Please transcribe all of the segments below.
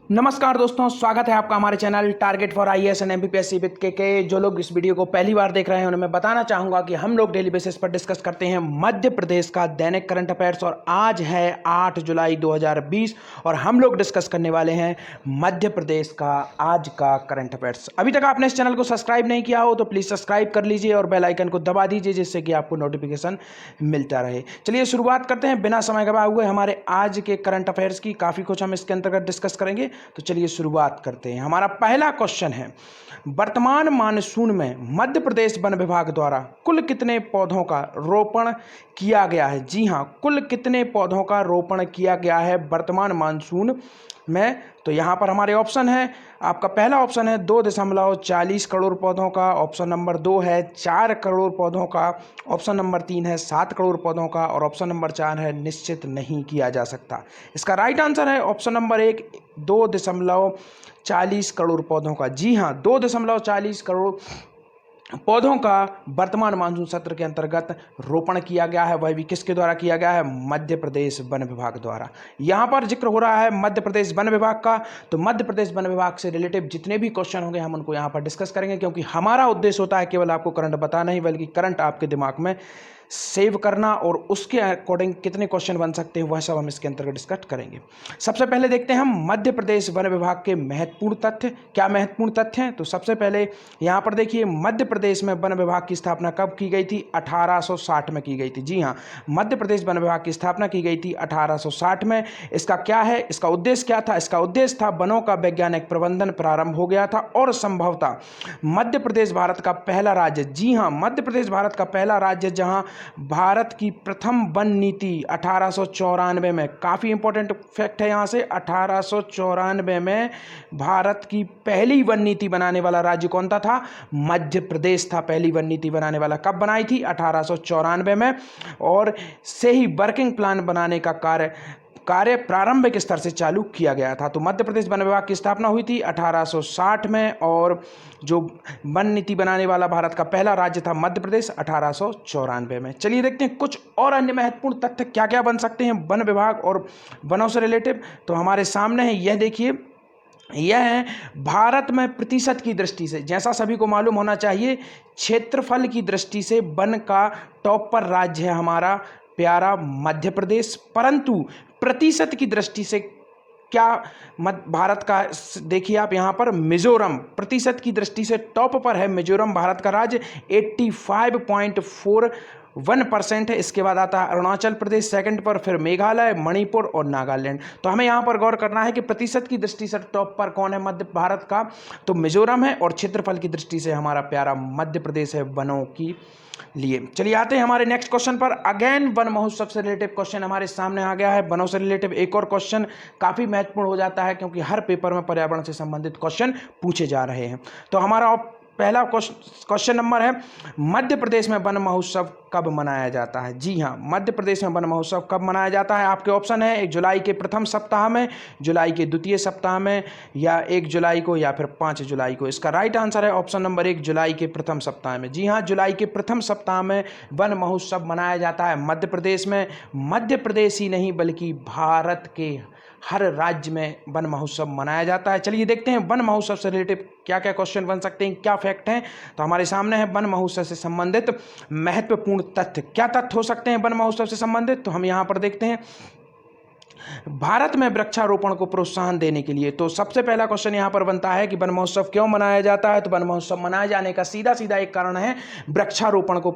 नमस्कार दोस्तों, स्वागत है आपका हमारे channel target for IAS and MPPSC with के। जो लोग इस वीडियो को पहली बार देख रहे हैं उन्हें मैं बताना चाहूंगा कि हम लोग डेली बेसिस पर डिस्कस करते हैं मध्य प्रदेश का दैनिक करंट अफेयर्स। और आज है 8 जुलाई 2020 और हम लोग डिस्कस करने वाले हैं मध्य प्रदेश का आज का करंट अफेयर्स। अभी तक आपने इस चैनल को सब्सक्राइब नहीं किया हो तो प्लीज़ सब्सक्राइब कर लीजिए और बेल आइकन को दबा दीजिए जिससे कि आपको नोटिफिकेशन मिलता रहे। चलिए शुरुआत करते हैं बिना समय गवाए हुए हमारे आज के करंट अफेयर्स की। काफ़ी कुछ हम इसके अंतर्गत डिस्कस करेंगे, तो चलिए शुरुआत करते हैं। हमारा पहला क्वेश्चन है, वर्तमान मानसून में मध्य प्रदेश वन विभाग द्वारा कुल कितने पौधों का रोपण किया गया है? जी हां, कुल कितने पौधों का रोपण किया गया है वर्तमान मानसून में? तो यहां पर हमारे ऑप्शन है, आपका पहला ऑप्शन है 2.40 करोड़ पौधों का, ऑप्शन नंबर 2 है 4 करोड़ पौधों का, ऑप्शन नंबर 3 है 7 करोड़ पौधों का और ऑप्शन नंबर 4 है निश्चित नहीं किया जा सकता। इसका राइट आंसर है ऑप्शन नंबर 1, 2.40 करोड़ पौधों का। जी हां, 2.40 करोड़ पौधों का वर्तमान मानसून सत्र के अंतर्गत रोपण किया गया है। वह भी किसके द्वारा किया गया है? मध्य प्रदेश वन विभाग द्वारा। यहां पर जिक्र हो रहा है मध्य प्रदेश वन विभाग का, तो मध्य प्रदेश वन विभाग से रिलेटिव जितने भी क्वेश्चन होंगे हम उनको यहां पर डिस्कस करेंगे, क्योंकि हमारा उद्देश्य होता है केवल आपको करंट बताना ही, बल्कि करंट आपके दिमाग में सेव करना और उसके अकॉर्डिंग कितने क्वेश्चन बन सकते हैं वह सब हम इसके अंतर्गत डिस्कस करेंगे। सबसे पहले देखते हैं हम मध्य प्रदेश वन विभाग के महत्वपूर्ण तथ्य। क्या महत्वपूर्ण तथ्य हैं? तो सबसे पहले यहाँ पर देखिए, मध्य प्रदेश में वन विभाग की स्थापना कब की गई थी? 1860 में की गई थी। जी हाँ, मध्य प्रदेश वन विभाग की स्थापना की गई थी 1860 में। इसका क्या है, इसका उद्देश्य क्या था? इसका उद्देश्य था वनों का वैज्ञानिक प्रबंधन प्रारंभ हो गया था और संभवतः मध्य प्रदेश भारत का पहला राज्य, जी हाँ, मध्य प्रदेश भारत का पहला राज्य जहाँ भारत की प्रथम वन नीति 1894 में, काफ़ी इंपॉर्टेंट फैक्ट है यहाँ से, 1894 में भारत की पहली वन नीति बनाने वाला राज्य कौन था? मध्य प्रदेश था पहली वन नीति बनाने वाला। कब बनाई थी? 1894 में। और से ही वर्किंग प्लान बनाने का कार्य प्रारंभिक स्तर से चालू किया गया था। तो मध्य प्रदेश वन विभाग की स्थापना हुई थी 1860 में और जो वन नीति बनाने वाला भारत का पहला राज्य था मध्य प्रदेश 1894 में। चलिए देखते हैं कुछ और अन्य महत्वपूर्ण तथ्य क्या क्या बन सकते हैं वन विभाग और वनों से रिलेटिव। तो हमारे सामने है, यह देखिए, यह है भारत में प्रतिशत की दृष्टि से, जैसा सभी को मालूम होना चाहिए, क्षेत्रफल की दृष्टि से वन का टॉप पर राज्य है हमारा प्यारा मध्य प्रदेश, परंतु प्रतिशत की दृष्टि से क्या भारत का, देखिए आप यहाँ पर मिजोरम प्रतिशत की दृष्टि से टॉप पर है। मिजोरम भारत का राज्य 85.41% है। इसके बाद आता है अरुणाचल प्रदेश सेकंड पर, फिर मेघालय, मणिपुर और नागालैंड। तो हमें यहाँ पर गौर करना है कि प्रतिशत की दृष्टि से टॉप पर कौन है मध्य भारत का? तो मिजोरम है। और क्षेत्रफल की दृष्टि से हमारा प्यारा मध्य प्रदेश है वनों की लिए। चलिए आते हैं हमारे नेक्स्ट क्वेश्चन पर। अगेन वन महोत्सव से रिलेटिव क्वेश्चन हमारे सामने आ गया है। वनों से रिलेटिव एक और क्वेश्चन काफी महत्वपूर्ण हो जाता है, क्योंकि हर पेपर में पर्यावरण से संबंधित क्वेश्चन पूछे जा रहे हैं। तो हमारा पहला क्वेश्चन नंबर है, मध्य प्रदेश में वन महोत्सव कब मनाया जाता है? जी हाँ, मध्य प्रदेश में वन महोत्सव कब मनाया जाता है? आपके ऑप्शन है 1 जुलाई के प्रथम सप्ताह में, जुलाई के द्वितीय सप्ताह में, या 1 जुलाई को, या फिर 5 जुलाई को। इसका राइट आंसर है ऑप्शन नंबर 1, जुलाई के प्रथम सप्ताह में। जी हाँ, जुलाई के प्रथम सप्ताह में वन महोत्सव मनाया जाता है मध्य प्रदेश में। मध्य प्रदेश ही नहीं बल्कि भारत के हर राज्य में वन महोत्सव मनाया जाता है। चलिए देखते हैं वन महोत्सव से रिलेटिव क्या क्या क्वेश्चन बन सकते हैं, क्या फैक्ट हैं। तो हमारे सामने है वन महोत्सव से संबंधित महत्वपूर्ण तथ्य। क्या तथ्य हो सकते हैं वन महोत्सव से संबंधित? तो हम यहाँ पर देखते हैं, भारत में वृक्षारोपण को प्रोत्साहन देने के लिए। तो सबसे पहला क्वेश्चन यहाँ पर बनता है कि वन महोत्सव क्यों मनाया जाता है? तो वन महोत्सव मनाए जाने का सीधा सीधा एक कारण है वृक्षारोपण को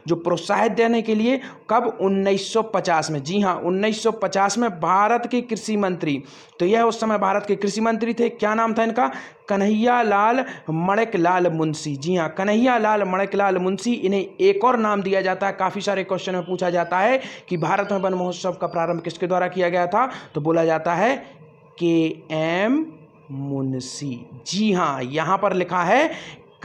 जो प्रोत्साहित देने के लिए। कब? 1950 में। जी हाँ, 1950 में भारत के कृषि मंत्री, तो यह उस समय भारत के कृषि मंत्री थे, क्या नाम था इनका? कन्हैयालाल मणिकलाल मुंशी। जी हाँ, कन्हैयालाल मणिकलाल मुंशी। इन्हें एक और नाम दिया जाता है, काफ़ी सारे क्वेश्चन में पूछा जाता है कि भारत में वन महोत्सव का प्रारंभ किसके द्वारा किया गया था? तो बोला जाता है के एम मुंशी। जी हाँ, यहाँ पर लिखा है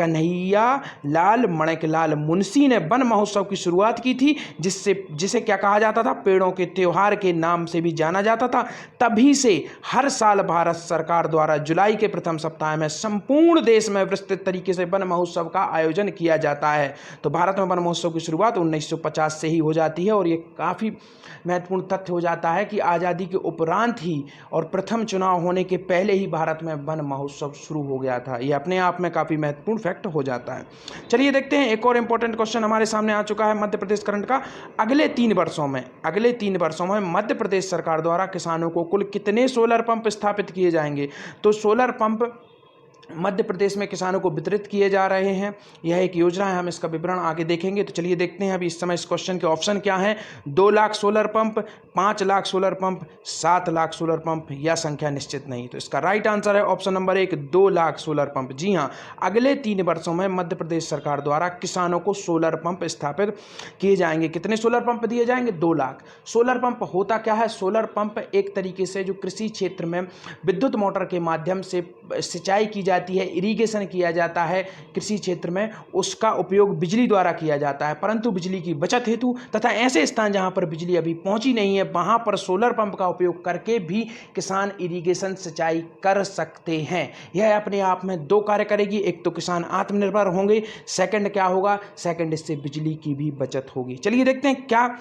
कन्हैया लाल मणिकलाल मुंशी ने वन महोत्सव की शुरुआत की थी, जिसे क्या कहा जाता था, पेड़ों के त्योहार के नाम से भी जाना जाता था। तभी से हर साल भारत सरकार द्वारा जुलाई के प्रथम सप्ताह में संपूर्ण देश में विस्तृत तरीके से वन महोत्सव का आयोजन किया जाता है। तो भारत में वन महोत्सव की शुरुआत 1950 से ही हो जाती है और ये काफ़ी महत्वपूर्ण तथ्य हो जाता है कि आज़ादी के उपरांत ही और प्रथम चुनाव होने के पहले ही भारत में वन महोत्सव शुरू हो गया था। ये अपने आप में काफ़ी महत्वपूर्ण फैक्ट हो जाता है। चलिए देखते हैं, एक और इंपॉर्टेंट क्वेश्चन हमारे सामने आ चुका है मध्य प्रदेश करंट का। अगले 3 वर्षों में मध्य प्रदेश सरकार द्वारा किसानों को कुल कितने सोलर पंप स्थापित किए जाएंगे? तो सोलर पंप मध्य प्रदेश में किसानों को वितरित किए जा रहे हैं। यह एक योजना है, हम इसका विवरण आगे देखेंगे। तो चलिए देखते हैं अभी इस समय इस क्वेश्चन के ऑप्शन क्या हैं। 2 lakh solar pump, 5 lakh solar pump, 7 lakh solar pump या संख्या निश्चित नहीं। तो इसका राइट आंसर है option number 1, 2 lakh solar pump. जी हाँ, अगले 3 वर्षों में मध्य प्रदेश सरकार द्वारा किसानों को सोलर पंप स्थापित किए जाएंगे। कितने सोलर पंप दिए जाएंगे? 2 लाख। सोलर पंप होता क्या है? सोलर पंप एक तरीके से जो कृषि क्षेत्र में विद्युत मोटर के माध्यम से सिंचाई की जाती है, इरिगेशन किया जाता है कृषि क्षेत्र में, उसका उपयोग बिजली द्वारा किया जाता है। परंतु बिजली की बचत हेतु तथा ऐसे स्थान जहां पर बिजली अभी पहुंची नहीं है, वहां पर सोलर पंप का उपयोग करके भी किसान इरिगेशन सिंचाई कर सकते हैं। यह अपने आप में 2 कार्य करेगी। एक तो किसान आत्मनिर्भर होंगे, सेकंड क्या होगा? सेकंड इससे बिजली की भी बचत होगी। चलिए देखते हैं क्या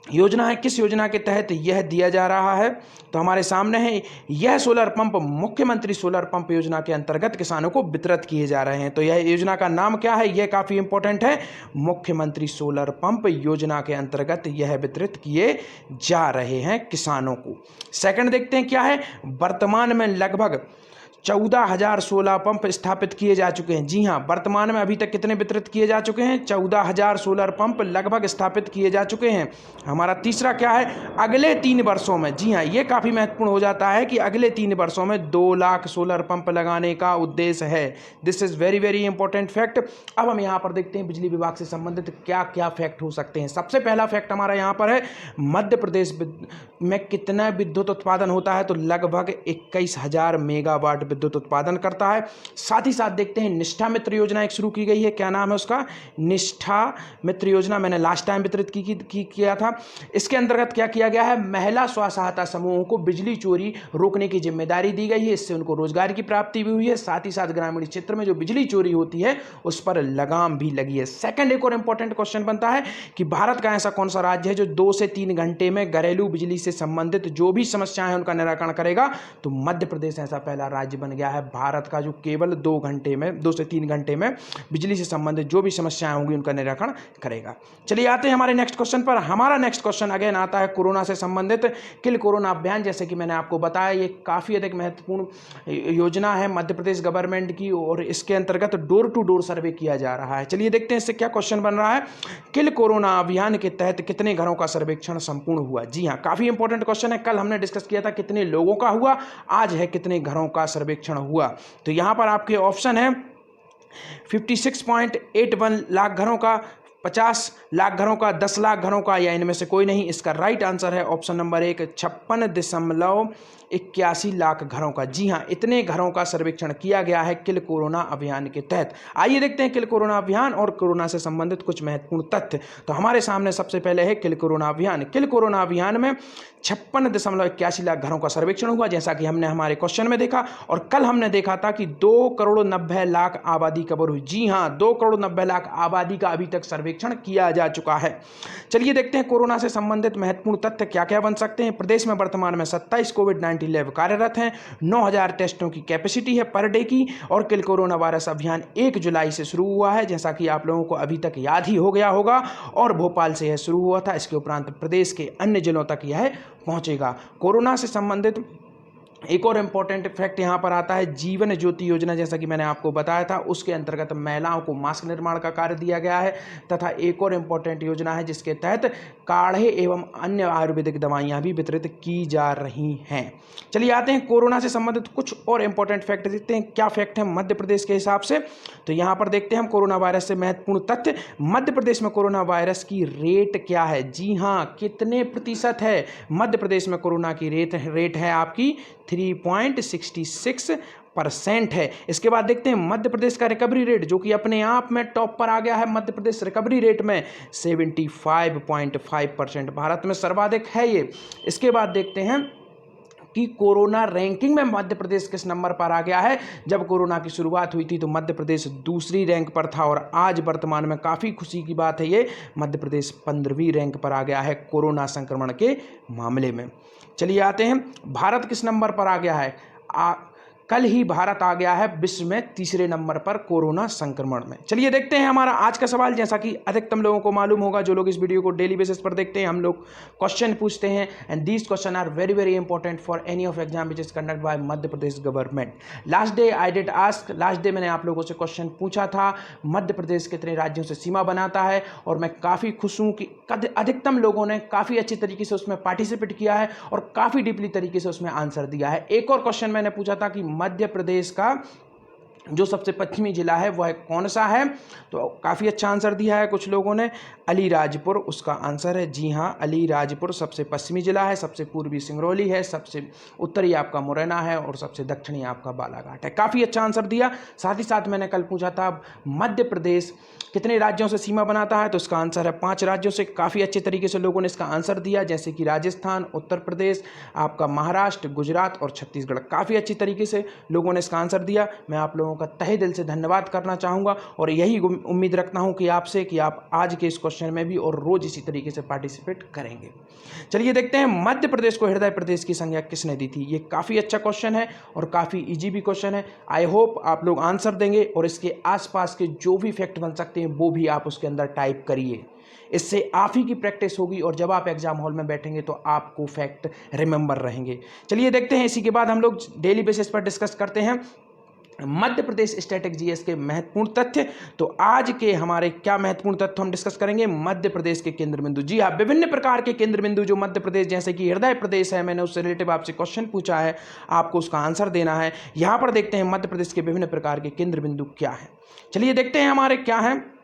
योजना है, किस योजना के तहत यह दिया जा रहा है। तो हमारे सामने है, यह सोलर पंप मुख्यमंत्री सोलर पंप योजना के अंतर्गत किसानों को वितरित किए जा रहे हैं। तो यह योजना का नाम क्या है? यह काफ़ी इंपॉर्टेंट है। मुख्यमंत्री सोलर पंप योजना के अंतर्गत यह वितरित किए जा रहे हैं किसानों को। सेकंड देखते हैं क्या है। वर्तमान में लगभग 14,000 सोलर पंप स्थापित किए जा चुके हैं। जी हाँ, वर्तमान में अभी तक कितने वितरित किए जा चुके हैं? 14,000 सोलर पंप लगभग स्थापित किए जा चुके हैं। हमारा तीसरा क्या है? अगले 3 वर्षों में, जी हाँ, ये काफ़ी महत्वपूर्ण हो जाता है कि अगले 3 वर्षों में 2 लाख सोलर पंप लगाने का उद्देश्य है। This is very very important fact. अब हम यहाँ पर देखते हैं बिजली विभाग से संबंधित क्या क्या फैक्ट हो सकते हैं। सबसे पहला फैक्ट हमारा यहाँ पर है, मध्य प्रदेश में कितना विद्युत उत्पादन होता है? तो लगभग 21,000 मेगावाट विद्युत उत्पादन करता है। साथ ही साथ देखते हैं निष्ठा मित्र योजना एक शुरू की गई है। क्या नाम है उसका? निष्ठा मित्र योजना। मैंने लास्ट टाइम वितरित किया था। इसके अंतर्गत क्या किया गया है? महिला स्व सहायता समूहों को बिजली चोरी रोकने की जिम्मेदारी दी गई है। इससे उनको रोजगार की प्राप्ति भी हुई है। साथ ही साथ ग्रामीण क्षेत्र में जो बिजली चोरी होती है उस पर लगाम भी लगी है। सेकंड एक और इंपॉर्टेंट क्वेश्चन बनता है कि भारत का ऐसा कौन सा राज्य है जो 2 से 3 घंटे में घरेलू बिजली से संबंधित जो भी समस्याएं हैं उनका निराकरण करेगा? तो मध्य प्रदेश ऐसा पहला राज्य बन गया है भारत का जो केवल 2 से 3 घंटे में बिजली से संबंधित जो भी समस्याएं होंगी उनका निराकरण करेगा। चलिए आते हैं हमारे नेक्स्ट क्वेश्चन पर। हमारा नेक्स्ट क्वेश्चन अगेन आता है कोरोना से संबंधित। किल कोरोना अभियान, जैसे कि मैंने आपको बताया, ये काफ़ी अधिक महत्वपूर्ण योजना है मध्य प्रदेश गवर्नमेंट की और इसके अंतर्गत डोर टू डोर सर्वे किया जा रहा है। चलिए देखते हैं इससे क्या क्वेश्चन बन रहा है। किल कोरोना अभियान के तहत कितने घरों का सर्वेक्षण संपूर्ण हुआ? जी हाँ, काफ़ी इंपॉर्टेंट क्वेश्चन है। कल हमने डिस्कस किया था कितने लोगों का हुआ, आज है कितने घरों का सर्वेक्षण हुआ। तो यहाँ पर आपके ऑप्शन है 56.81 लाख घरों का, 50 लाख घरों का, 10 लाख घरों का, या इनमें से कोई नहीं। इसका राइट आंसर है ऑप्शन नंबर 1, 56.81 लाख घरों का। जी हाँ, इतने घरों का सर्वेक्षण किया गया है किल कोरोना अभियान के तहत। आइए देखते हैं किल कोरोना अभियान और कोरोना से संबंधित कुछ महत्वपूर्ण तथ्य। तो हमारे सामने सबसे पहले है किल कोरोना अभियान। किल कोरोना अभियान में 56.81 लाख घरों का सर्वेक्षण हुआ, जैसा कि हमने हमारे क्वेश्चन में देखा। और कल हमने देखा था कि 2,90,00,000 आबादी कवर हुई। जी हाँ, 2,90,00,000 आबादी का अभी तक सर्वेक्षण किया जा चुका है। चलिए देखते हैं कोरोना से संबंधित महत्वपूर्ण तथ्य क्या क्या बन सकते हैं। प्रदेश में वर्तमान में 27 कोविड-19 लैब कार्यरत हैं। 9,000 टेस्टों की कैपेसिटी है पर डे की। और किल कोरोना वायरस अभियान 1 जुलाई से शुरू हुआ है, जैसा कि आप लोगों को अभी तक याद ही हो गया होगा। और भोपाल से यह शुरू हुआ था। इसके उपरांत प्रदेश के अन्य जिलों तक यह पहुंचेगा। कोरोना से संबंधित एक और इम्पॉर्टेंट फैक्ट यहाँ पर आता है जीवन ज्योति योजना, जैसा कि मैंने आपको बताया था, उसके अंतर्गत महिलाओं को मास्क निर्माण का कार्य दिया गया है। तथा एक और इम्पॉर्टेंट योजना है जिसके तहत काढ़े एवं अन्य आयुर्वेदिक दवाइयाँ भी वितरित की जा रही हैं। चलिए आते हैं कोरोना से संबंधित कुछ और इम्पॉर्टेंट फैक्ट देखते हैं क्या फैक्ट है मध्य प्रदेश के हिसाब से। तो यहाँ पर देखते हैं हम कोरोना वायरस से महत्वपूर्ण तथ्य। मध्य प्रदेश में कोरोना वायरस की रेट क्या है? जी हाँ, कितने प्रतिशत है? मध्य प्रदेश में कोरोना की रेट है आपकी 3.66% है। इसके बाद देखते हैं मध्य प्रदेश का रिकवरी रेट, जो कि अपने आप में टॉप पर आ गया है। मध्य प्रदेश रिकवरी रेट में 75.5%, भारत में सर्वाधिक है ये। इसके बाद देखते हैं कि कोरोना रैंकिंग में मध्य प्रदेश किस नंबर पर आ गया है। जब कोरोना की शुरुआत हुई थी तो मध्य प्रदेश दूसरी रैंक पर था, और आज वर्तमान में काफ़ी खुशी की बात है, ये मध्य प्रदेश 15वीं रैंक पर आ गया है कोरोना संक्रमण के मामले में। चलिए आते हैं, भारत किस नंबर पर आ गया है। कल ही भारत आ गया है विश्व में तीसरे नंबर पर कोरोना संक्रमण में। चलिए देखते हैं हमारा आज का सवाल। जैसा कि अधिकतम लोगों को मालूम होगा, जो लोग इस वीडियो को डेली बेसिस पर देखते हैं, हम लोग क्वेश्चन पूछते हैं, and these question are very very important for any of exam which is conduct by Madhya Pradesh government. Last day I did ask, last day मैंने आप लोगों से क्वेश्चन पूछा था, मध्य प्रदेश कितने राज्यों से सीमा बनाता है, और मैं काफ़ी खुश हूँ कि अधिकतम लोगों ने काफ़ी अच्छी तरीके से उसमें पार्टिसिपेट किया है और काफ़ी डीपली तरीके से उसमें आंसर दिया है। एक और क्वेश्चन मैंने पूछा था कि मध्य प्रदेश का जो सबसे पश्चिमी जिला है वह कौन सा है, तो काफ़ी अच्छा आंसर दिया है कुछ लोगों ने, अलीराजपुर उसका आंसर है। जी हाँ, अलीराजपुर सबसे पश्चिमी जिला है, सबसे पूर्वी सिंगरौली है, सबसे उत्तरी आपका मुरैना है, और सबसे दक्षिणी आपका बालाघाट है। काफ़ी अच्छा आंसर दिया। साथ ही साथ मैंने कल पूछा था मध्य प्रदेश कितने राज्यों से सीमा बनाता है, तो इसका आंसर है 5 राज्यों से। काफ़ी अच्छे तरीके से लोगों ने इसका आंसर दिया, जैसे कि राजस्थान, उत्तर प्रदेश, आपका महाराष्ट्र, गुजरात और छत्तीसगढ़। काफ़ी अच्छी तरीके से लोगों ने इसका आंसर दिया। मैं आप लोगों का तहे दिल से धन्यवाद करना चाहूँगा, और यही उम्मीद रखता हूँ कि आपसे कि आप आज के इस क्वेश्चन में भी और रोज़ इसी तरीके से पार्टिसिपेट करेंगे। चलिए देखते हैं, मध्य प्रदेश को हृदय प्रदेश की संज्ञा किसने दी थी। ये काफ़ी अच्छा क्वेश्चन है और काफ़ी ईजी भी क्वेश्चन है। आई होप आप लोग आंसर देंगे, और इसके आसपास के जो भी फैक्ट बन सकते हैं वो भी आप उसके अंदर टाइप करिए। इससे आप ही की प्रैक्टिस होगी, और जब आप एग्जाम हॉल में बैठेंगे तो आपको फैक्ट रिमेंबर रहेंगे। चलिए देखते हैं, इसी के बाद हम लोग डेली बेसिस पर डिस्कस करते हैं मध्य प्रदेश स्टैटिक जीएस के महत्वपूर्ण तथ्य। तो आज के हमारे क्या महत्वपूर्ण तथ्य हम डिस्कस करेंगे, मध्य प्रदेश के केंद्र बिंदु। जी हाँ, विभिन्न प्रकार के केंद्र बिंदु जो मध्य प्रदेश, जैसे कि हृदय प्रदेश है, मैंने उससे रिलेटिव आपसे क्वेश्चन पूछा है, आपको उसका आंसर देना है। यहाँ पर देखते हैं मध्य प्रदेश के विभिन्न प्रकार के केंद्र बिंदु क्या है। चलिए देखते हैं हमारे क्या है।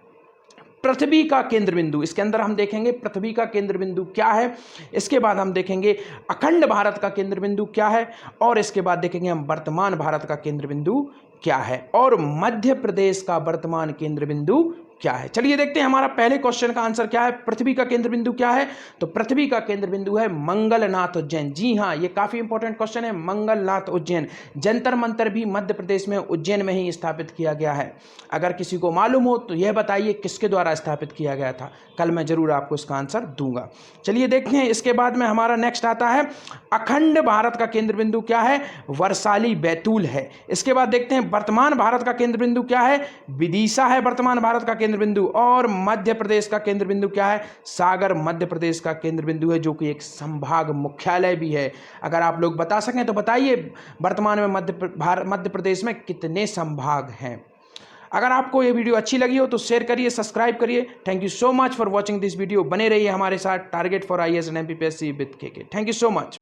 पृथ्वी का केंद्र बिंदु, इसके अंदर हम देखेंगे पृथ्वी का केंद्र बिंदु क्या है। इसके बाद हम देखेंगे अखंड भारत का केंद्र बिंदु क्या है, और इसके बाद देखेंगे हम वर्तमान भारत का केंद्र बिंदु क्या है, और मध्य प्रदेश का वर्तमान केंद्र बिंदु क्या है। चलिए देखते हैं हमारा पहले क्वेश्चन का आंसर क्या है। पृथ्वी का केंद्र बिंदु क्या है, तो पृथ्वी का केंद्र बिंदु है मंगलनाथ उज्जैन। जी हाँ, ये काफी इंपॉर्टेंट क्वेश्चन है। मंगलनाथ उज्जैन, जंतर मंतर भी मध्य प्रदेश में उज्जैन में ही स्थापित किया गया है। अगर किसी को मालूम हो तो यह बताइए किसके द्वारा स्थापित किया गया था। कल मैं जरूर आपको इसका आंसर दूंगा। चलिए देखते हैं, इसके बाद में हमारा नेक्स्ट आता है अखंड भारत का केंद्र बिंदु क्या है, वैशाली बैतूल है। इसके बाद देखते हैं वर्तमान भारत का केंद्र बिंदु क्या है, विदिशा है वर्तमान भारत का केंद्र बिंदु। और मध्य प्रदेश का केंद्र बिंदु क्या है, सागर मध्य प्रदेश का केंद्र बिंदु है, जो कि एक संभाग मुख्यालय भी है। अगर आप लोग बता सकें तो बताइए, वर्तमान में मध्य प्रदेश में कितने संभाग हैं। अगर आपको ये वीडियो अच्छी लगी हो तो शेयर करिए, सब्सक्राइब करिए। Thank you so much for watching this video. बने रहिए हमारे साथ। Target for IAS and MPPSC with KK। Thank you so much.